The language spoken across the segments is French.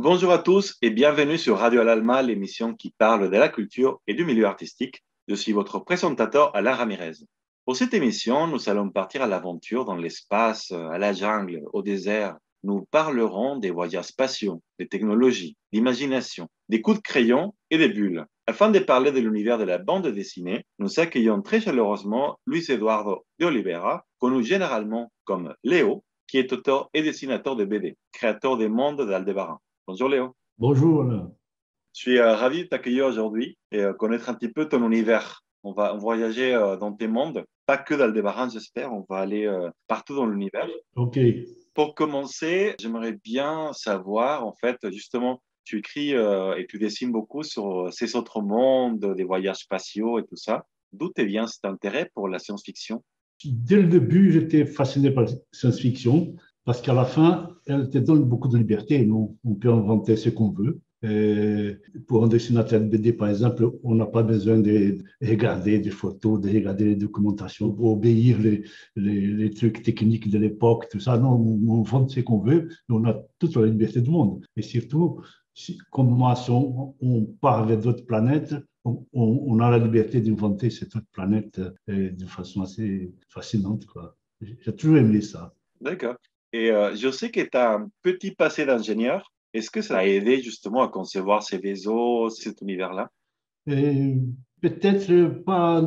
Bonjour à tous et bienvenue sur Radio Alalma, l'émission qui parle de la culture et du milieu artistique. Je suis votre présentateur Alain Ramirez. Pour cette émission, nous allons partir à l'aventure dans l'espace, à la jungle, au désert. Nous parlerons des voyages spatiaux, des technologies, d'imagination, des coups de crayon et des bulles. Afin de parler de l'univers de la bande dessinée, nous accueillons très chaleureusement Luis Eduardo de Oliveira, connu généralement comme Léo, qui est auteur et dessinateur de BD, créateur des mondes d'Aldebaran. Bonjour Léo. Bonjour Alain. Je suis ravi de t'accueillir aujourd'hui et connaître un petit peu ton univers. On va voyager dans tes mondes, pas que d'Aldébaran, j'espère. On va aller partout dans l'univers. Ok. Pour commencer, j'aimerais bien savoir, en fait, justement, tu écris et tu dessines beaucoup sur ces autres mondes, des voyages spatiaux et tout ça. D'où te vient cet intérêt pour la science-fiction? Dès le début, j'étais fasciné par la science-fiction parce qu'à la fin, elle te donne beaucoup de liberté. Non, on peut inventer ce qu'on veut. Et pour un dessinateur de BD, par exemple, on n'a pas besoin de regarder des photos, de regarder les documentations, pour obéir les trucs techniques de l'époque, tout ça. Non, on invente ce qu'on veut. On a toute la liberté du monde. Et surtout, comme moi, si on part vers d'autres planètes, on a la liberté d'inventer cette autre planète de façon assez fascinante, quoi. J'ai toujours aimé ça. D'accord. Et je sais que tu as un petit passé d'ingénieur. Est-ce que ça t'a aidé justement à concevoir ces vaisseaux, cet univers-là? Et peut-être pas,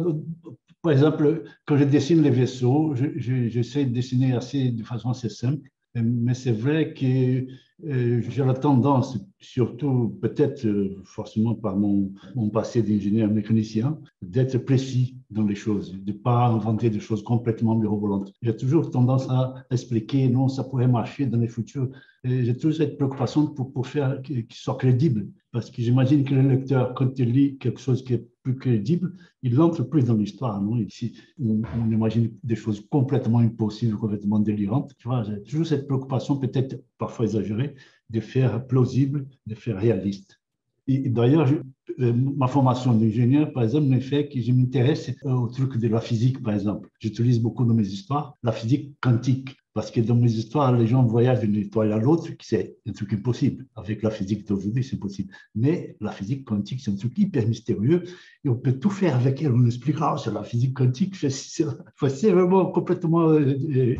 par exemple, quand je dessine les vaisseaux, j'essaie de dessiner de façon assez simple, mais c'est vrai que j'ai la tendance, surtout peut-être forcément par mon passé d'ingénieur mécanicien, d'être précis dans les choses, de ne pas inventer des choses complètement mirobolantes. J'ai toujours tendance à expliquer, non, ça pourrait marcher dans le futur. J'ai toujours cette préoccupation pour faire qu'il soit crédible. Parce que j'imagine que le lecteur, quand il lit quelque chose qui est plus crédible, il entre plus dans l'histoire. Non? Ici, on imagine des choses complètement impossibles, complètement délirantes. Tu vois, j'ai toujours cette préoccupation, peut-être parfois exagérée, de faire plausible, de faire réaliste. Et d'ailleurs, ma formation d'ingénieur, par exemple, me fait que je m'intéresse au truc de la physique, par exemple. J'utilise beaucoup dans mes histoires la physique quantique. Parce que dans mes histoires, les gens voyagent d'une étoile à l'autre, c'est un truc impossible. Avec la physique d'aujourd'hui, c'est possible. Mais la physique quantique, c'est un truc hyper mystérieux et on peut tout faire avec elle. On expliquera, c'est la physique quantique. C'est vraiment complètement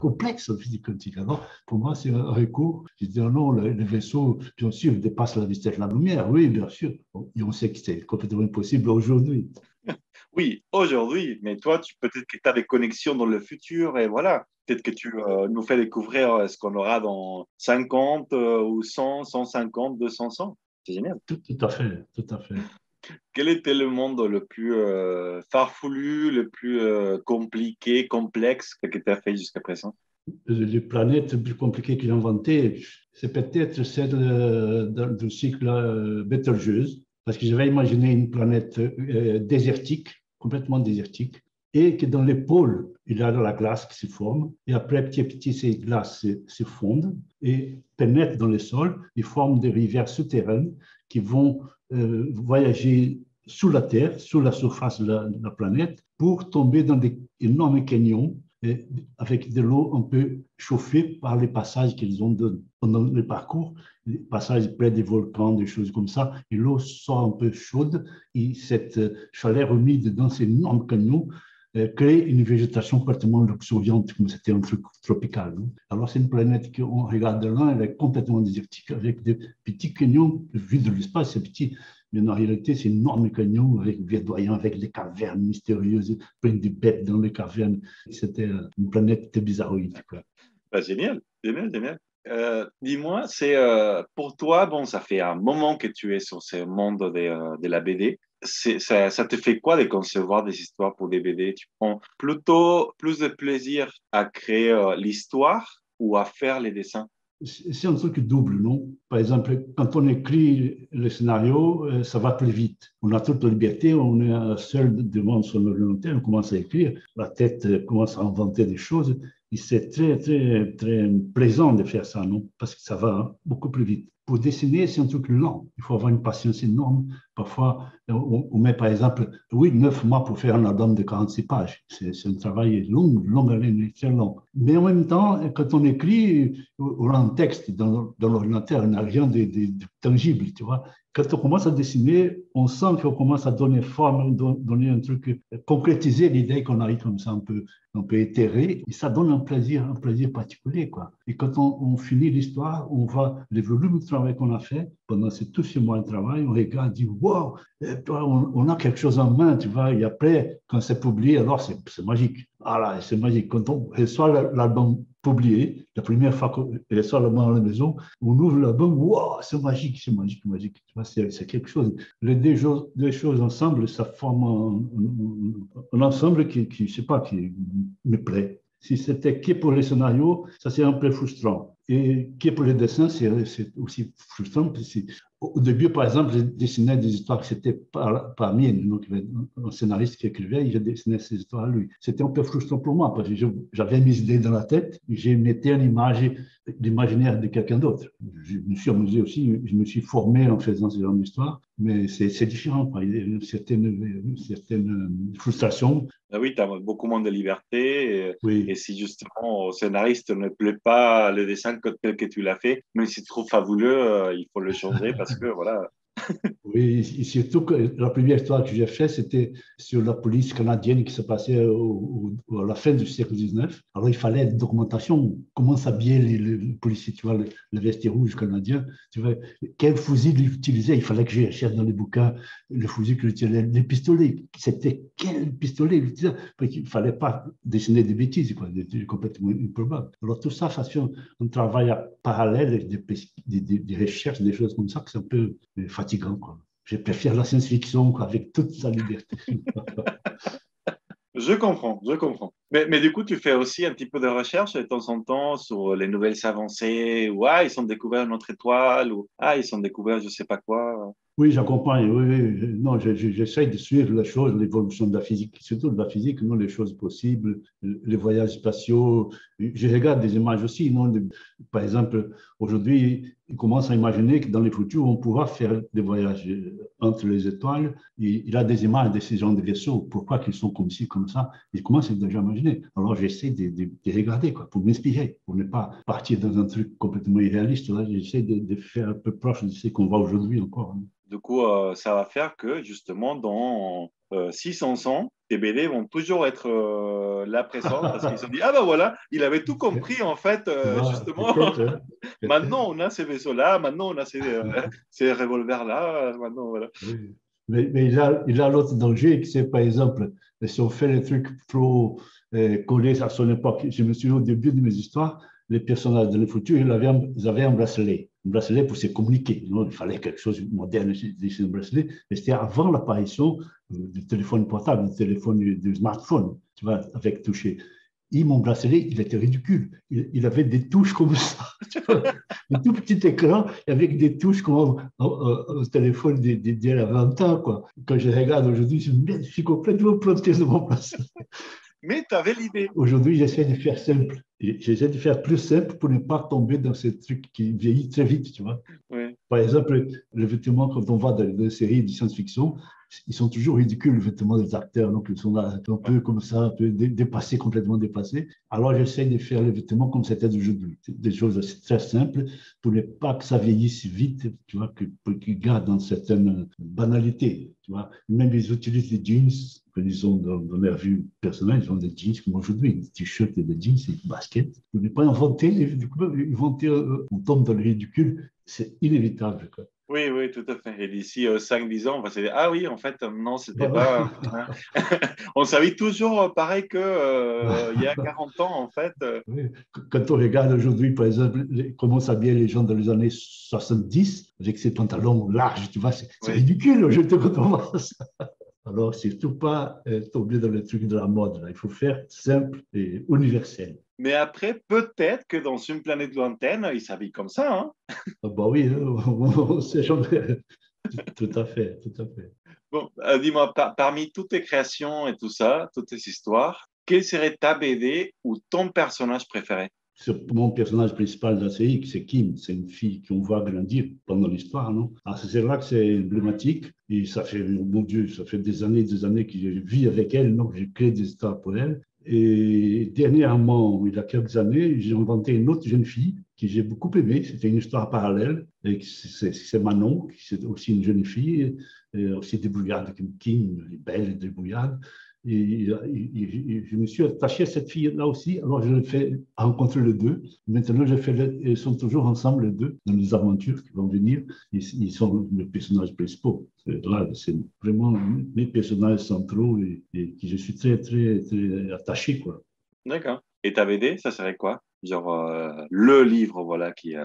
complexe, la physique quantique. Alors, pour moi, c'est un recours. Je dis non, le vaisseau, bien sûr, dépasse la vitesse de la lumière. Oui, bien sûr. Et on sait que c'est complètement impossible aujourd'hui. Oui, aujourd'hui, mais toi, peut-être que tu as des connexions dans le futur et voilà, peut-être que tu nous fais découvrir ce qu'on aura dans 50 ou 100, 150, 200 ans. C'est génial. Tout à fait, tout à fait. Quel était le monde le plus farfelu, le plus compliqué, complexe que tu as fait jusqu'à présent? Les planètes plus compliquées qu'il a inventées, c'est peut-être celle du cycle Betelgeuse, parce que j'avais imaginé une planète désertique, complètement désertique, et que dans les pôles, il y a de la glace qui se forme, et après, petit à petit, ces glaces se fondent et pénètrent dans le sol et forment des rivières souterraines qui vont voyager sous la Terre, sous la surface de la planète, pour tomber dans des énormes canyons avec de l'eau un peu chauffée par les passages qu'ils ont pendant le parcours, les passages près des volcans, des choses comme ça, et l'eau sort un peu chaude, et cette chaleur humide dans ces énormes canyons crée une végétation complètement luxuriante, comme c'était un truc tropical. Non? Alors c'est une planète qu'on regarde de loin, elle est complètement désertique, avec des petits canyons, vu de l'espace, c'est petit, mais en réalité, c'est un énorme canyon avec verdoyant, avec des cavernes mystérieuses, plein de bêtes dans les cavernes. C'était une planète bizarroïde, quoi. Bah, génial, génial, génial. Dis-moi, c'est pour toi, bon, ça fait un moment que tu es sur ce monde de la BD. Ça te fait quoi de concevoir des histoires pour des BD? Tu prends plutôt plus de plaisir à créer l'histoire ou à faire les dessins? C'est un truc double, non? Par exemple, quand on écrit le scénario, ça va plus vite. On a toute la liberté, on est seul devant son ordinateur, on commence à écrire, la tête commence à inventer des choses, Et c'est très, très, très plaisant de faire ça, non? Parce que ça va beaucoup plus vite. Pour dessiner, c'est un truc lent. Il faut avoir une patience énorme. Parfois, on met par exemple, oui, 9 mois pour faire un album de 46 pages. C'est un travail long, long haleine, très long. Mais en même temps, quand on écrit, on a un texte dans l'ordinateur, on n'a rien de tangible, tu vois. Quand on commence à dessiner, on sent qu'on commence à donner forme, donner un truc, concrétiser l'idée qu'on a eu comme ça un peu éthéré, et ça donne un plaisir particulier, quoi. Et quand on finit l'histoire, on voit le volume de travail qu'on a fait pendant tous ces mois de travail, on regarde, on dit, wow, on a quelque chose en main, tu vois, et après, quand c'est publié, alors c'est magique. Voilà, c'est magique. Quand on reçoit l'album publié, la première fois qu'on reçoit l'album à la maison, on ouvre l'album, wow, c'est magique, c'est magique, magique. Tu vois, c'est quelque chose. Les deux choses ensemble, ça forme un ensemble qui, je sais pas, qui me plaît. Si c'était que pour les scénarios, ça c'est un peu frustrant. Et que pour les dessins, c'est aussi frustrant. Au début, par exemple, je dessinais des histoires que c'était pas miennes. Donc, il y avait un scénariste qui écrivait et je dessinais ces histoires à lui. C'était un peu frustrant pour moi parce que j'avais mes idées dans la tête et je mettais en image l'imaginaire de quelqu'un d'autre. Je me suis amusé aussi, je me suis formé en faisant ce genre d'histoire, mais c'est différent, quoi. Il y a une certaine frustration. Ah oui, tu as beaucoup moins de liberté. Et Oui. si justement au scénariste ne plaît pas le dessin tel que tu l'as fait, même si tu trouves fabuleux, il faut le changer parce que voilà. Oui, et surtout que la première histoire que j'ai faite, c'était sur la police canadienne qui se passait à la fin du siècle XIX. Alors, il fallait une documentation, comment s'habillaient les policiers, tu vois, le vestiaire rouge canadien, tu vois, quel fusil ils utilisaient. Il fallait que je cherche dans les bouquins le fusil qu'ils utilisaient, les pistolets. C'était quel pistolet ils utilisaient? Parce qu'il ne fallait pas dessiner des bêtises, quoi, des trucs complètement improbables. Alors, tout ça, ça fait un travail parallèle, des recherches, des choses comme ça, que c'est un peu fatigant, quoi. Je préfère la science-fiction avec toute sa liberté. Je comprends, je comprends. Mais du coup, tu fais aussi un petit peu de recherche de temps en temps sur les nouvelles avancées, ou ah, ils ont découvert une autre étoile, ou ah, ils ont découvert je sais pas quoi. Oui, j'accompagne. Oui, oui. Non, j'essaie de suivre les choses, l'évolution de la physique, surtout de la physique, non, les choses possibles, les voyages spatiaux. Je regarde des images aussi, non, par exemple, aujourd'hui, ils commencent à imaginer que dans le futur, on pourra faire des voyages entre les étoiles. Et il a des images de ces genres de vaisseaux. Pourquoi qu'ils sont comme ci, comme ça? Ils commencent à déjà imaginer. Alors, j'essaie de regarder, quoi, pour m'inspirer, pour ne pas partir dans un truc complètement irréaliste. Là, j'essaie de faire un peu proche de ce qu'on voit aujourd'hui encore, hein. Du coup, ça va faire que justement, dans 600 ans, tes BD vont toujours être là présents parce qu'ils se sont dit, ah ben voilà, il avait tout compris en fait, Voilà, justement. peut-être, hein, peut-être. Maintenant, on a ces vaisseaux-là, maintenant, on a ces revolvers-là, maintenant, voilà. Oui. Mais il a l'autre danger, que c'est par exemple, si on fait les trucs trop collés à son époque. Je me souviens au début de mes histoires, les personnages de le futur, ils avaient un bracelet pour se communiquer. Non, il fallait quelque chose de moderne, un bracelet. Mais c'était avant l'apparition du téléphone portable, du smartphone, tu vois, avec toucher. Et mon bracelet, il était ridicule. Il avait des touches comme ça. Un tout petit écran avec des touches comme au téléphone d'il y a 20 ans, quoi. Quand je regarde aujourd'hui, je suis complètement planté de mon bracelet. Mais tu avais l'idée. Aujourd'hui, j'essaie de faire simple. J'essaie de faire plus simple pour ne pas tomber dans ces trucs qui vieillissent très vite, tu vois. Oui. Par exemple, les vêtements, quand on voit dans les séries de science-fiction, ils sont toujours ridicules, les vêtements des acteurs. Donc, ils sont là un peu comme ça, un peu dépassés, complètement dépassés. Alors, j'essaie de faire les vêtements comme c'était d'aujourd'hui. Des choses très simples pour ne pas que ça vieillisse vite, tu vois, pour qu'ils gardent une certaine banalité, tu vois. Même ils utilisent des jeans, ils ont dans leur vue personnelle, ils ont des jeans comme aujourd'hui, des t-shirts et des jeans et des baskets. Pour ne pas inventer, on tombe dans le ridicule, c'est inévitable, quoi. Oui, oui, tout à fait. Et d'ici 5-10 ans, on va se dire, ah oui, en fait, non, c'était Voilà. pas, hein. On s'habille toujours pareil que il y a 40 ans, en fait. Oui. Quand on regarde aujourd'hui, par exemple, comment s'habillaient les gens dans les années 70, avec ces pantalons larges, tu vois, c'est Oui. ridicule aujourd'hui quand on voit ça. Alors, surtout pas tomber dans le truc de la mode, là. Il faut faire simple et universel. Mais après, peut-être que dans une planète lointaine, ils s'habillent comme ça, hein. Ah bah oui, hein, on sait jamais. Tout à fait, tout à fait. Bon, dis-moi, parmi toutes tes créations et tout ça, toutes tes histoires, quelle serait ta BD ou ton personnage préféré? Mon personnage principal de la série, c'est Kim. C'est une fille qu'on voit grandir pendant l'histoire, non? Alors, c'est là que c'est emblématique. Et ça fait, oh mon Dieu, ça fait des années que je vis avec elle, non? Je crée des histoires pour elle. Et dernièrement, il y a quelques années, j'ai inventé une autre jeune fille que j'ai beaucoup aimée. C'était une histoire parallèle. Et c'est Manon, qui c'est aussi une jeune fille, et aussi débrouillarde comme Kim, belle et débrouillarde. Et je me suis attaché à cette fille-là aussi. Alors, je l'ai fait rencontrer les deux. Maintenant, ils sont toujours ensemble, les deux, dans les aventures qui vont venir. Ils sont mes personnages principaux. Là, c'est vraiment mes personnages centraux et qui je suis très, très, très attaché, quoi. D'accord. Et ta BD, ça serait quoi? Genre le livre, voilà, qui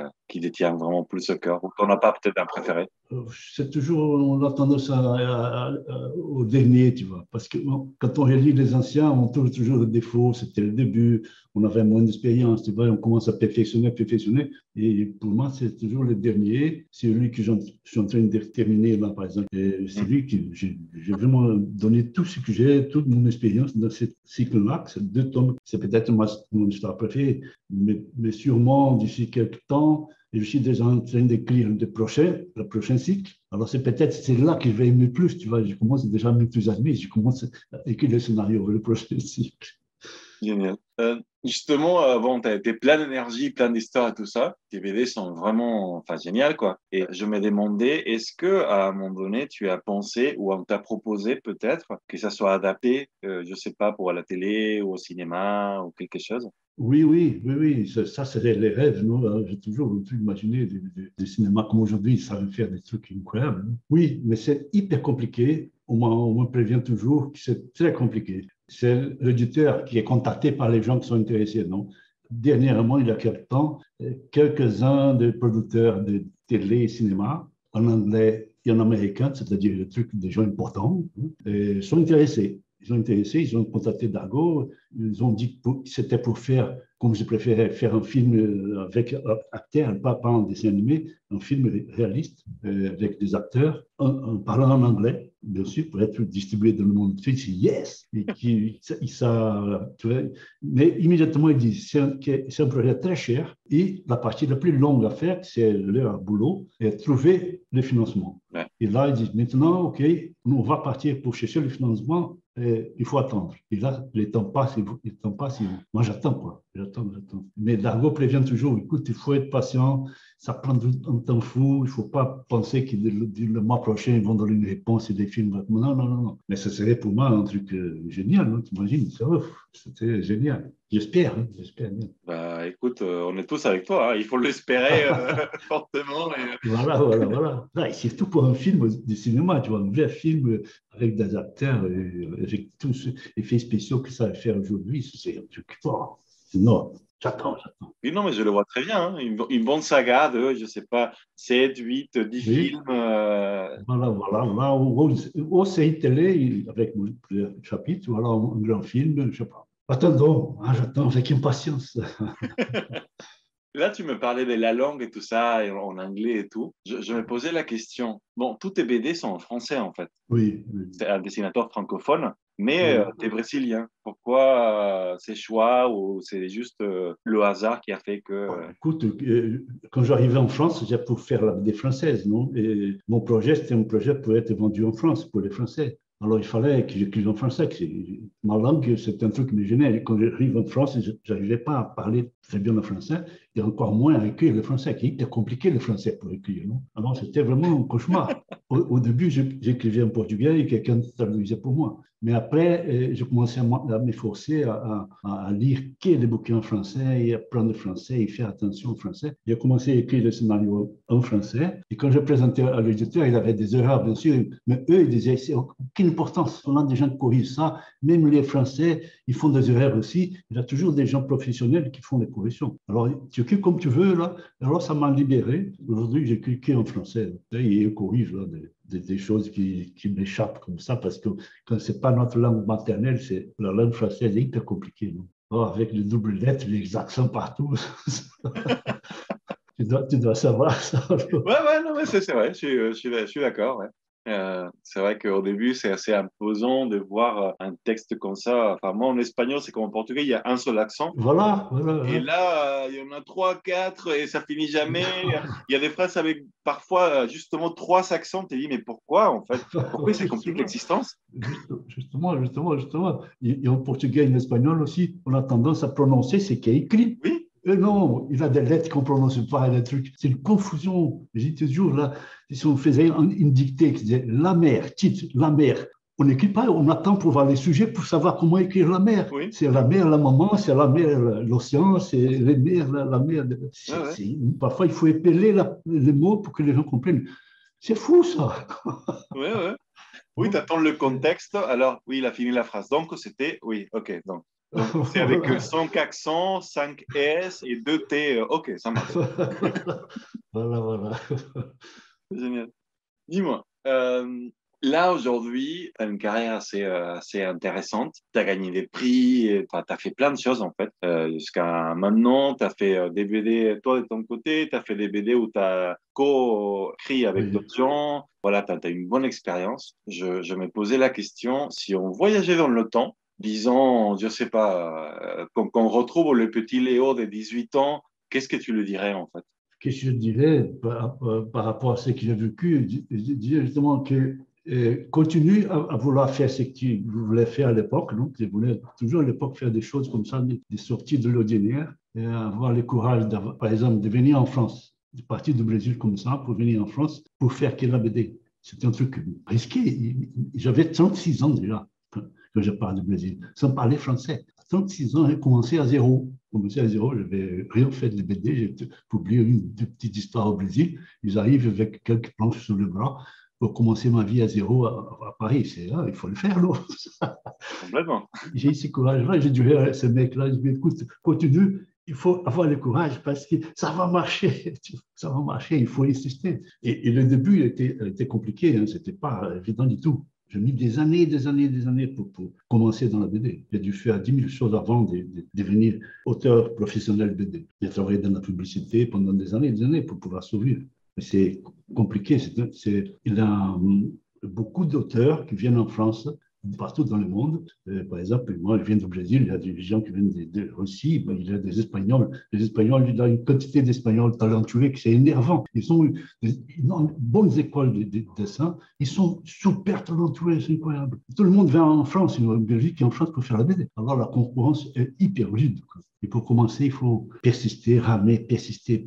détient vraiment plus le cœur, ou qu'on n'a pas peut-être un préféré? C'est toujours, on a tendance au dernier, tu vois, parce que bon, quand on relit les anciens, on trouve toujours des défauts, c'était le début, on avait moins d'expérience, tu vois, on commence à perfectionner, perfectionner, et pour moi, c'est toujours le dernier, c'est lui que je suis en train de terminer là, par exemple, et c'est lui que j'ai vraiment donné tout ce que j'ai, toute mon expérience dans ce cycle-là, ces deux tomes, c'est peut-être mon histoire préférée, mais sûrement d'ici quelques temps, et je suis déjà en train d'écrire le prochain cycle. Alors, c'est là que je vais aimer plus, tu vois. Je commence déjà à m'enthousiasmer. Je commence à écrire le scénario, le prochain cycle. Génial. Justement, bon, tu as été plein d'énergie, plein d'histoires et tout ça. Tes BD sont vraiment, enfin, géniales, quoi. Et je me demandais, est-ce que à un moment donné, tu as pensé ou on t'a proposé peut-être que ça soit adapté, je sais pas, pour la télé ou au cinéma ou quelque chose? Oui, oui, oui, oui. Ça c'est les rêves. Non? J'ai toujours pu imaginer des cinémas comme aujourd'hui. Ils savent faire des trucs incroyables. Oui, mais c'est hyper compliqué. On me prévient toujours que c'est très compliqué. C'est l'éditeur qui est contacté par les gens qui sont intéressés, non? Dernièrement, il y a quelques temps, quelques-uns des producteurs de télé et cinéma, en anglais et en américain, c'est-à-dire des trucs des gens importants, sont intéressés. Ils ont intéressé, ils ont contacté Dargo, ils ont dit que c'était pour faire, comme je préférais, faire un film avec acteurs, pas un dessin animé, un film réaliste avec des acteurs, en parlant en anglais, bien sûr, pour être distribué dans le monde entier. Ils disent yes! Tu vois, mais immédiatement, ils disent c'est un projet très cher et la partie la plus longue à faire, c'est leur boulot, et trouver le financement. Ouais. Et là, ils disent maintenant, OK, nous, on va partir pour chercher le financement, il faut attendre. Et là, les temps passent, les temps passent. Moi, j'attends, quoi. J'attends. Mais Dargo prévient toujours, écoute, il faut être patient, ça prend un temps fou, il ne faut pas penser que le mois prochain, ils vont donner une réponse et des films. Non, non, non, non. Mais ce serait pour moi un truc génial, hein, t'imagines? C'était génial. J'espère bien. Bah, écoute, on est tous avec toi, hein. Il faut l'espérer fortement. Voilà. Là, et surtout pour un film de cinéma, tu vois, un vrai film avec des acteurs, avec tous ces effets spéciaux que ça va faire aujourd'hui, c'est un truc fort. Non, j'attends. Oui, non, mais je le vois très bien, hein. Une bonne saga de, je sais pas, 7, 8, 10 Oui, films. voilà. Au série télé, avec le chapitre, voilà, un grand film, je sais pas. Attendons, hein, j'attends avec impatience. Là, tu me parlais de la langue et tout ça, et en anglais et tout. Je me posais la question. Bon, tous tes BD sont en français, en fait. Oui. C'est un dessinateur francophone, mais Oui. tu es brésilien. Pourquoi ces choix ou c'est juste le hasard qui a fait que... Écoute, quand j'arrivais en France, j'ai pour faire la BD française, non? Et mon projet, c'était un projet pour être vendu en France, pour les Français. Alors, il fallait que j'écrive en français. Ma langue, c'est un truc qui me gênait. Quand j'arrive en France, je n'arrivais pas à parler très bien le français et encore moins à écrire le français, qui était compliqué le français pour écrire, non? Alors, c'était vraiment un cauchemar. Au début, j'écrivais en portugais et quelqu'un traduisait pour moi. Mais après, je commençais à m'efforcer à lire que des bouquins en français et apprendre le français et faire attention au français. J'ai commencé à écrire le scénario en français. Et quand je présentais à l'éditeur, il avait des erreurs, bien sûr. Mais eux, ils disaient, c'est aucune importance. On a des gens qui corrigent ça. Même les Français, ils font des erreurs aussi. Il y a toujours des gens professionnels qui font les corrections. Alors, tu écris comme tu veux, là. Alors, ça m'a libéré. Aujourd'hui, j'écris qu'en français. Et ils corrigent là, des choses qui m'échappent comme ça, parce que quand ce n'est pas notre langue maternelle, c'est la langue française est hyper compliquée. Non? Alors, avec les doubles lettres, les accents partout, tu dois savoir ça. Ouais, non, mais c'est vrai, je suis d'accord. Ouais. C'est vrai qu'au début, c'est assez imposant de voir un texte comme ça. Enfin, moi, en espagnol, c'est comme en portugais, il y a un seul accent. Voilà, voilà, Et voilà. là, il y en a trois, quatre, et ça finit jamais. Il y a des phrases avec parfois justement trois accents. Tu te dis, mais pourquoi, en fait? Pourquoi ça complique Justement, l'existence? justement. Et en portugais et en espagnol aussi, on a tendance à prononcer ce qui est écrit. Oui, Et non, il y a des lettres qu'on ne prononce pas, des trucs. C'est une confusion. J'ai toujours là, si on faisait une dictée qui disait la mer, titre, la mer. On n'écrit pas, on attend pour voir les sujets pour savoir comment écrire la mer. oui, C'est la mer, la maman, c'est la mer, l'océan, c'est les mers, la mer. ouais, ouais. Parfois, il faut épeler les mots pour que les gens comprennent. C'est fou, ça. Ouais, ouais. Oui, tu Bon, attends le contexte. Alors, oui, il a fini la phrase. Donc, c'était, oui, ok. Donc c'est avec voilà. 5 accents, 5 S et 2 T. Ok, ça marche. Voilà, voilà. Génial. Dis-moi, là aujourd'hui, tu as une carrière assez intéressante. Tu as gagné des prix, tu as fait plein de choses en fait. Jusqu'à maintenant, tu as fait des BD, toi de ton côté, tu as fait des BD où tu as co-écrit avec Oui. d'autres gens. Voilà, tu as une bonne expérience. Je me posais la question, si on voyageait dans le temps, disons, je sais pas, qu'on retrouve le petit Léo de 18 ans, qu'est-ce que tu lui dirais en fait? Qu'est-ce que je dirais par rapport à ce qu'il a vécu? Je dirais justement que continue à vouloir faire ce que tu voulais faire à l'époque. Donc, je voulais toujours à l'époque faire des choses comme ça, des sorties de l'ordinaire, et avoir le courage, par exemple, de venir en France, de partir du Brésil comme ça pour venir en France pour faire que la BD. C'était un truc risqué. J'avais 36 ans déjà quand je pars du Brésil, sans parler français. À 36 ans, j'ai commencé à zéro. Commencé à zéro, je n'avais rien fait de BD. J'ai publié deux petites histoires au Brésil. Ils arrivent avec quelques planches sur le bras pour commencer ma vie à zéro à Paris. C'est là, il faut le faire, non? Complètement. J'ai eu ce courage-là. J'ai dit à ce mec-là, je lui ai dit, écoute, continue. Il faut avoir le courage parce que ça va marcher. Ça va marcher, il faut insister. Et le début était compliqué. Hein, c'était pas évident du tout. J'ai mis des années pour commencer dans la BD. J'ai dû faire 10 000 choses avant de devenir auteur professionnel BD. J'ai travaillé dans la publicité pendant des années pour pouvoir survivre. C'est compliqué. Il y a beaucoup d'auteurs qui viennent en France partout dans le monde. Par exemple, moi, je viens du Brésil, il y a des gens qui viennent de Russie, ben, il y a des Espagnols. Les Espagnols, il y a une quantité d'Espagnols talentueux qui c'est énervant. Ils ont une bonnes écoles de dessin, ils sont super talentueux, c'est incroyable. Tout le monde vient en France, en Belgique et en France pour faire la BD. Alors la concurrence est hyper rude. Et pour commencer, il faut persister, ramer, persister,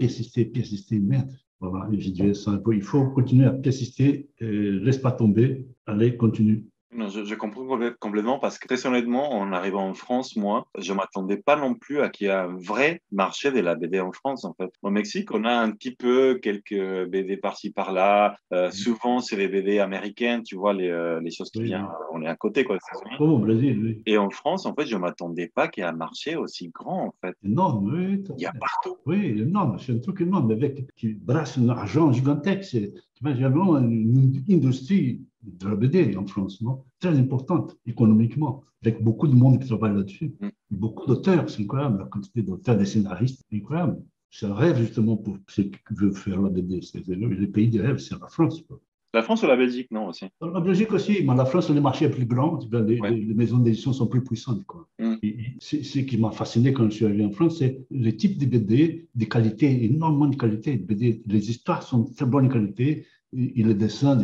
merde. Voilà, j'ai dit ça un peu. Il faut continuer à persister, laisse pas tomber, allez, continue. Non, je comprends complètement parce que très honnêtement, en arrivant en France, moi, je m'attendais pas non plus à qu'il y ait un vrai marché de la BD en France, en fait. Au Mexique, on a un petit peu quelques BD par-ci par-là. Souvent, c'est les BD américaines, tu vois, les choses qui Oui, viennent, oui. on est à côté, quoi, des États-Unis. Comme au Brésil, oui. Et en France, en fait, je m'attendais pas qu'il y ait un marché aussi grand, en fait. Énorme, oui, tout à Il y a fait. partout. Oui, énorme, c'est un truc énorme, avec, qui brasse un argent gigantesque. Tu vois, il y a vraiment une industrie de la BD en France, non? Très importante économiquement, avec beaucoup de monde qui travaille là-dessus. Mm. Beaucoup d'auteurs, c'est incroyable, la quantité d'auteurs, des scénaristes, c'est incroyable. C'est un rêve justement pour ceux qui veulent faire la BD. C'est le pays des rêves, c'est la France, quoi. La France ou la Belgique, non, aussi. En Belgique aussi, mais la France, le marché est plus grand, Ouais. les maisons d'édition sont plus puissantes, quoi. Mm. Et ce qui m'a fasciné quand je suis arrivé en France, c'est le type de BD, de qualité, énormément de qualité. BD, les histoires sont de très bonne qualité et le dessin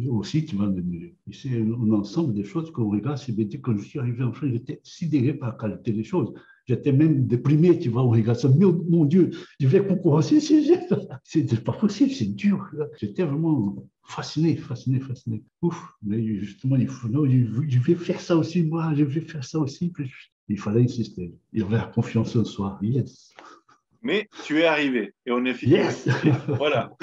aussi, tu vois, c'est un ensemble de choses qu'on regarde ces BD. Quand je suis arrivé en France, j'étais sidéré par la qualité des choses. J'étais même déprimé, tu vois, on regarde ça. Mon Dieu, je vais concurrencer. C'est pas possible, c'est dur. J'étais vraiment fasciné. Ouf, mais justement, il faut, non, je vais faire ça aussi, moi, je vais faire ça aussi. Il fallait insister. Il avait la confiance en soi. Yes. Mais tu es arrivé et on est Yes. fiers. Voilà.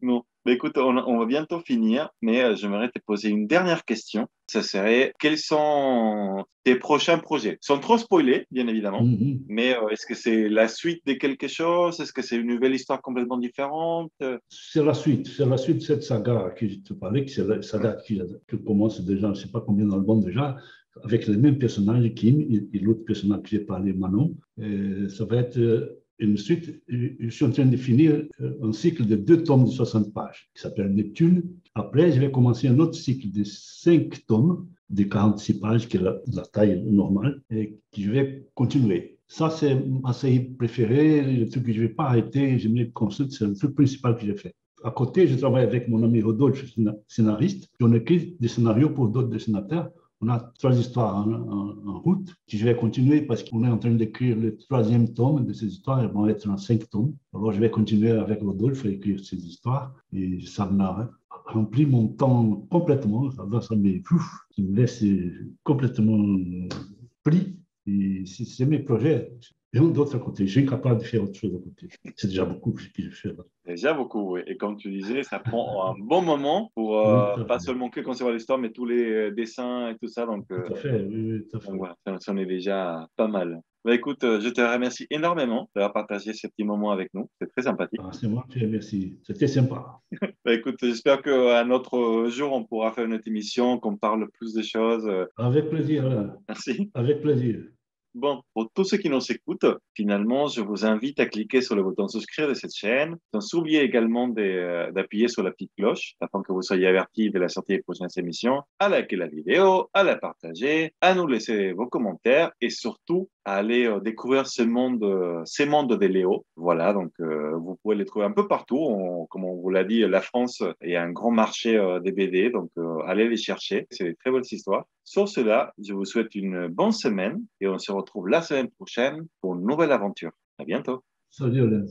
Non. Mais écoute, on va bientôt finir, mais j'aimerais te poser une dernière question. Ça serait, quels sont tes prochains projets? Sans trop spoiler, bien évidemment, Mhm. mais est-ce que c'est la suite de quelque chose? Est-ce que c'est une nouvelle histoire complètement différente? C'est la suite de cette saga à qui je te parlais, que c'est la saga qui commence déjà, je ne sais pas combien d'albums déjà, avec les mêmes personnages, Kim et l'autre personnage que j'ai parlé, Manon. Ça va être Et ensuite, je suis en train de finir un cycle de 2 tomes de 60 pages qui s'appelle Neptune. Après, je vais commencer un autre cycle de 5 tomes de 46 pages, qui est la taille normale, et que je vais continuer. Ça, c'est ma série préférée, le truc que je ne vais pas arrêter, je me consulte, c'est le truc principal que j'ai fait. À côté, je travaille avec mon ami Rodolphe, scénariste, et on écrit des scénarios pour d'autres dessinateurs. On a 3 histoires en route que je vais continuer parce qu'on est en train d'écrire le 3e tome de ces histoires. Elles vont être en 5 tomes. Alors, je vais continuer avec Rodolphe à écrire ces histoires. Et ça m'a rempli mon temps complètement. Ça me laisse complètement pris. Et c'est mes projets. Et d'autre côté, je suis incapable de faire autre chose à côté. C'est déjà beaucoup ce que je fais là. Déjà beaucoup, oui. Et comme tu disais, ça prend un bon moment pour Oui, tout à pas fait. seulement que concevoir l'histoire, mais tous les dessins et tout ça. Tout à fait, oui, oui, tout à Donc fait. voilà, ça en est déjà pas mal. Bah, écoute, je te remercie énormément d'avoir partagé ces petits moments avec nous. C'est très sympathique. Ah, c'est moi qui remercie. C'était sympa. Bah, écoute, j'espère qu'à notre jour, on pourra faire une autre émission, qu'on parle plus des choses. Avec plaisir, Alain. Merci. Avec plaisir. Bon, pour tous ceux qui nous écoutent, finalement, je vous invite à cliquer sur le bouton souscrire de cette chaîne, sans oublier également d'appuyer sur la petite cloche afin que vous soyez avertis de la sortie des prochaines émissions, à liker la vidéo, à la partager, à nous laisser vos commentaires et surtout à aller découvrir ces mondes de Léo. Voilà, donc vous pouvez les trouver un peu partout. Comme on vous l'a dit, la France est un grand marché des BD, donc allez les chercher. C'est des très belles histoires. Sur cela, je vous souhaite une bonne semaine et on se retrouve la semaine prochaine pour une nouvelle aventure. À bientôt. Salut, Alain.